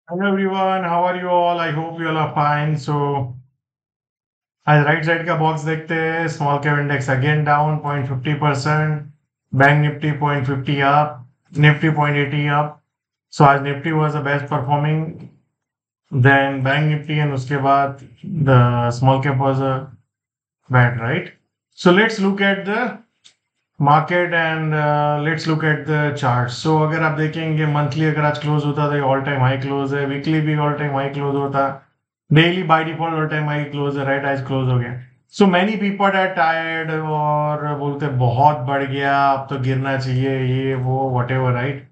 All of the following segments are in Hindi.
Hello everyone, how are you all? I hope you all are fine. So आज राइट साइड का बॉक्स देखते हैं. Small cap index again down 0.50%, bank Nifty 0.50 up, Nifty 0.80 up. So आज Nifty was the best performing then bank Nifty and उसके बाद the small cap was a bad, right? So let's look at the market and let's look at the chart. So अगर आप देखेंगे मंथली अगर आज क्लोज होता तो ये ऑल टाइम हाई क्लोज है, वीकली भी ऑल टाइम हाई क्लोज होता, daily by default all time high close है, राइट? आज क्लोज हो गया. So many people are tired और बोलते बहुत बढ़ गया अब तो गिरना चाहिए, ये वो whatever, right?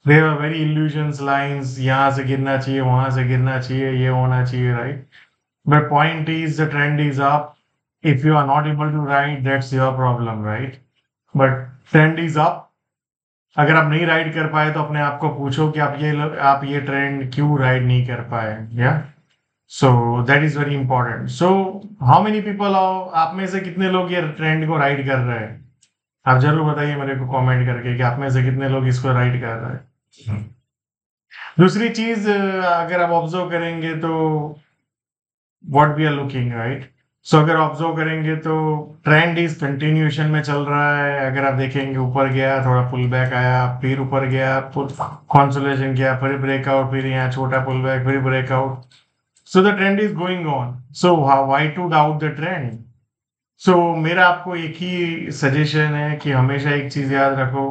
They are very illusions lines, यहाँ से गिरना चाहिए, वहां से गिरना चाहिए, ये होना चाहिए, right? But point is the trend is up. If you are not able to right, that's your problem, right? But trend is up. अगर आप नहीं राइड कर पाए तो अपने आप को पूछो कि आप ये ट्रेंड क्यों राइड नहीं कर पाए, या? So that is very important. So how many people, आप में से कितने लोग ये ट्रेंड को राइड कर रहे हैं? आप जरूर बताइए मेरे को कमेंट करके कि आप में से कितने लोग इसको राइड कर रहे हैं. दूसरी चीज, अगर आप ऑब्जर्व करेंगे तो what we are looking, right? So अगर ऑब्जर्व करेंगे तो ट्रेंड इज कंटिन्यूएशन में चल रहा है. अगर आप देखेंगे ऊपर गया, थोड़ा पुल बैक आया, फिर ऊपर गया, कंसोलिडेशन किया, फिर ब्रेकआउट, फिर यहाँ छोटा पुल बैक, फिर breakout. So the trend is going on. So why to doubt the trend? So मेरा आपको एक ही सजेशन है कि हमेशा एक चीज याद रखो,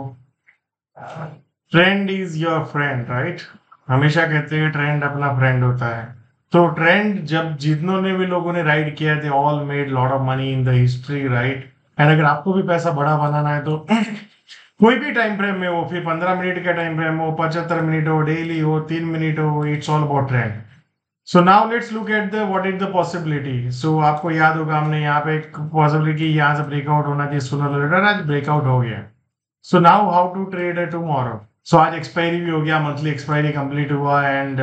trend is your friend, right? हमेशा कहते हैं ट्रेंड अपना फ्रेंड होता है. तो ट्रेंड जब जितनों ने भी लोगों ने राइड किया, they all made lot of money in the history, right? And अगर आपको भी पैसा बड़ा बनाना है तो कोई भी टाइम फ्रेम में हो, फिर 15 मिनट का टाइम फ्रेम हो, 75 मिनट हो, डेली हो, 3 मिनट हो, it's all about trend. So now let's look at the what is the possibility. So आपको याद होगा हमने यहाँ पे एक पॉसिबिलिटी यहाँ से ब्रेकआउट होना चाहिए, सुनर लेटर आज ब्रेकआउट हो गया. So now how to trade है टुमारो? सो आज एक्सपायरी भी हो गया, मंथली एक्सपायरी कंप्लीट हुआ एंड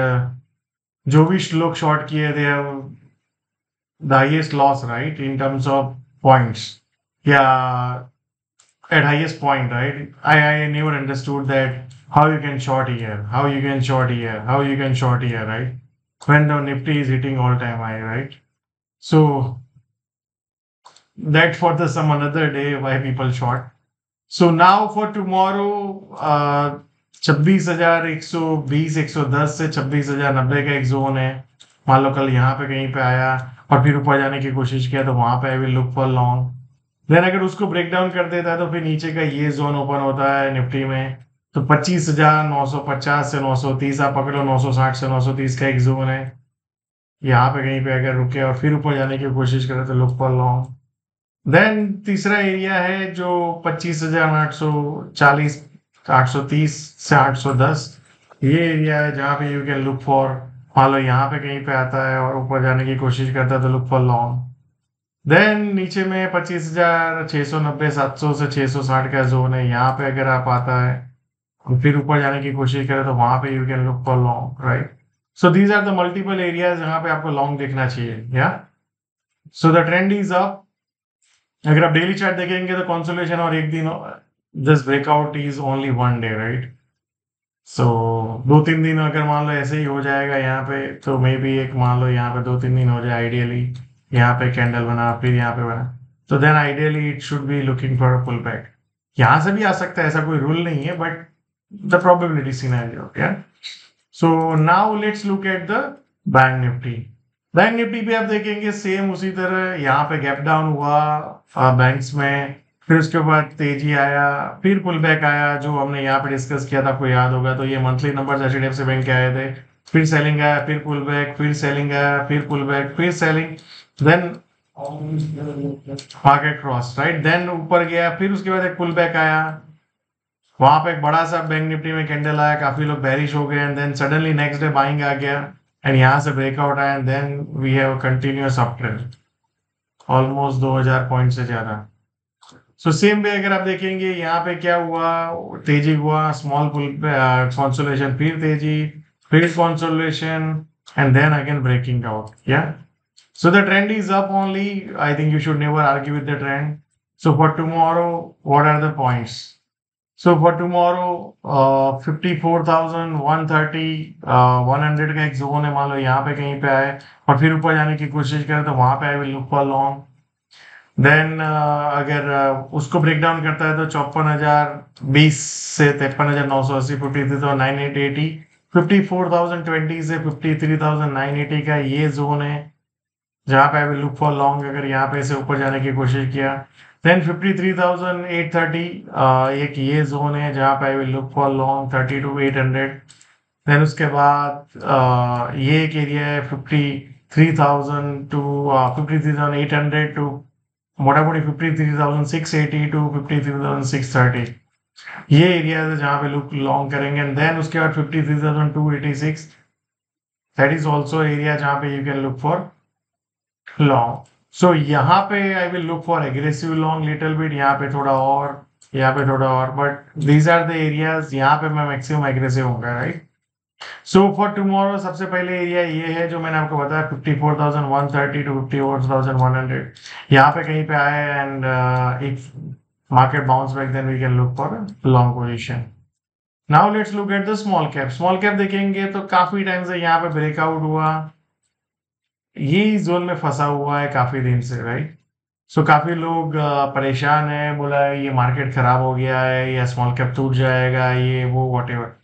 जो भी लोग शॉर्ट किए थे the highest loss, right, in terms of points, या at highest point, right? I never understood that how you can short here, how you can short here, how you can short here, right? When the Nifty is hitting all time high, right? So that for the some another day why people short. So now for tomorrow, 26,120, 110 से 26,090 का एक जोन है. मान लो कल यहाँ पे कहीं पे आया और फिर ऊपर जाने की कोशिश किया तो वहां पे I will look for long. Then अगर उसको ब्रेक डाउन कर देता है तो फिर नीचे का ये जोन ओपन होता है निफ्टी में. तो 25,950 से 930 आप पकड़ो, 960 से 930 का एक जोन है. यहाँ पे कहीं पे अगर रुके और फिर ऊपर जाने की कोशिश करे तो लुक फॉर लॉन्ग. देन तीसरा एरिया है जो 25,840, 830 से 810, ये एरिया है जहाँ पे यू कैन लुक फॉर. मान लो यहाँ पे कहीं पे आता है और ऊपर जाने की कोशिश करता है तो लुक फॉर लॉन्ग. देन नीचे में 25,690, 700 से 660 का जोन है. यहाँ पे अगर आप आता है और फिर ऊपर जाने की कोशिश करें तो वहां पे you can look for long, right? So these are the multiple areas जहाँ पे आपको लॉन्ग देखना चाहिए, yeah? So the trend is up. अगर आप डेली चार्ट देखेंगे तो कंसोलिडेशन और एक दिन this breakout is only one day, right? So 2-3 दिन अगर मान लो ऐसे ही हो जाएगा यहाँ पे तो मे बी एक मान लो यहाँ पे 2-3 दिन हो जाए आइडियली, यहाँ पे कैंडल बना फिर यहाँ पे बना, तो then ideally it should be looking for a pull back. यहाँ से भी आ सकता है, ऐसा कोई रूल नहीं है, बट द प्रोबेबिलिटी सिनेरियो, या? सो now let's look at the bank Nifty. Bank Nifty पे आप देखेंगे सेम उसी तरह यहाँ पे गैप डाउन हुआ बैंक्स में, फिर उसके बाद तेजी आया, फिर पुल बैक आया जो हमने यहाँ पे डिस्कस किया था, आपको याद होगा. तो ये मंथली नंबर एचडीएफसी बैंक के आए थे, फिर सेलिंग आया, फिर पुल बैक, फिर सेलिंग आया, फिर पुल बैक, फिर selling, then market cross, right? Then ऊपर गया, फिर उसके बाद एक पुल बैक आया, वहां पे एक बड़ा सा बैंक निफ्टी में कैंडल आया, काफी लोग बैरिश हो गए and then suddenly next day buying आ गया एंड यहाँ से ब्रेकआउट आया and then we have continuous up trend almost 2000 point से ज्यादा. सो सेम वे अगर आप देखेंगे यहाँ पे क्या हुआ, तेजी हुआ, स्मॉल पुल कंसोलिडेशन, फिर तेजी, फिर consolidation and then again breaking out, yeah? So the trend is up only. I think you should never argue with the trend. So for tomorrow, what are the points? So for tomorrow 54,130 100 का एक जोन है, मान लो यहाँ पे कहीं पे आए और फिर ऊपर जाने की कोशिश करें तो वहां पे I will look for long. Then अगर उसको ब्रेक डाउन करता है तो 54,020 से 53,980, 53,980, 54,020 से 53,980 का ये जोन है जहां पे I will look for long अगर यहाँ पे से ऊपर जाने की कोशिश किया। देन 53,830 एक ये जोन है जहां पे I will look for long 32,800। Then उसके बाद ये एक एरिया है 53,000 टू 53,800 टू मोटामोटी 53,680 टू 53,630, ये एरिया है जहां पे लुक लॉन्ग करेंगे। एंड देन उसके बाद 53,286, दैट इज ऑल्सो एरिया जहां पे you can look for long. So यहाँ पे I will look for aggressive long little bit, यहाँ पे थोड़ा और, यहाँ पे थोड़ा और, but these are the areas यहाँ पे मैं मैक्सिमम एग्रेसिव होऊंगा, राइट। सो फॉर टुमारो सबसे पहले एरिया ये है जो मैंने आपको बताया 54,130 टू 54,100, यहाँ पे कहीं पे आए and if market bounce back then we can look for long position. Now let's look at the small cap. Small cap देखेंगे तो काफी टाइम से यहाँ पे ब्रेकआउट हुआ, ये जोन में फंसा हुआ है काफी दिन से, राइट। सो काफी लोग परेशान है, बोला है ये मार्केट खराब हो गया है या स्मॉल कैप टूट जाएगा, ये वो वॉटेवर।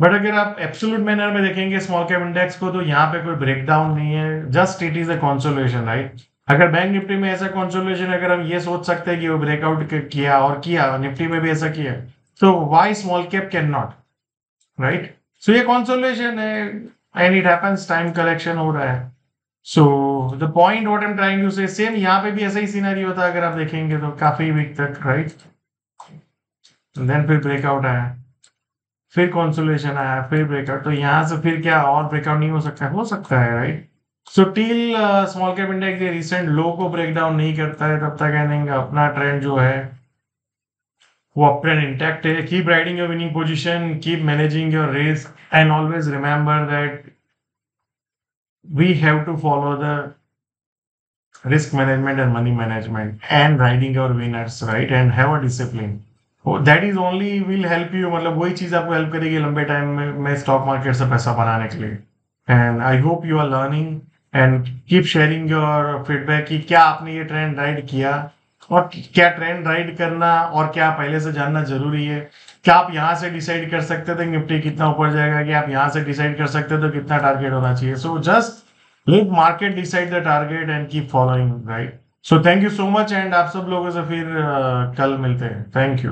बट अगर आप एब्सोल्यूट मैनर में देखेंगे स्मॉल कैप इंडेक्स को तो यहाँ पे कोई ब्रेकडाउन नहीं है, just it is a consolidation, right. अगर बैंक निफ्टी में ऐसा कंसोलिडेशन अगर हम ये सोच सकते हैं कि वो ब्रेकआउट किया और किया, निफ्टी में भी ऐसा किया, तो why small cap can not, right. So ये कंसोलिडेशन है and it happens, time collection हो रहा है। So the point what I am trying to say, same यहाँ पे भी ऐसा ही सिनेरियो था अगर आप देखेंगे तो काफी वीक तक, राइट। देन फिर ब्रेकआउट आया, फिर कंसोलिडेशन आया, फिर ब्रेकआउट, तो यहाँ से फिर क्या और ब्रेकआउट नहीं हो सकता है? हो सकता है, right. So till small cap index ये रिसेंट लो को ब्रेक डाउन नहीं करता है तब तक आई थिंक अपना ट्रेंड जो है वो अप ट्रेंड इंटैक्ट है। Keep riding your winning position, keep managing your risk and always remember that we have to follow the risk management and money management and riding your winners, right, and have a discipline. That is only will help you, मतलब वही चीज आपको हेल्प करेगी लंबे टाइम में स्टॉक मार्केट से पैसा बनाने के लिए। And I hope you are learning and keep sharing your feedback कि क्या आपने ये ट्रेंड राइड किया और क्या ट्रेंड राइड करना और क्या पहले से जानना जरूरी है। क्या आप यहाँ से डिसाइड कर सकते थे निफ्टी कितना ऊपर जाएगा, कि आप यहाँ से डिसाइड कर सकते थे तो कितना टारगेट होना चाहिए। So just let market decide the target and keep following, right. So thank you so much and आप सब लोगों से फिर कल मिलते हैं। Thank you.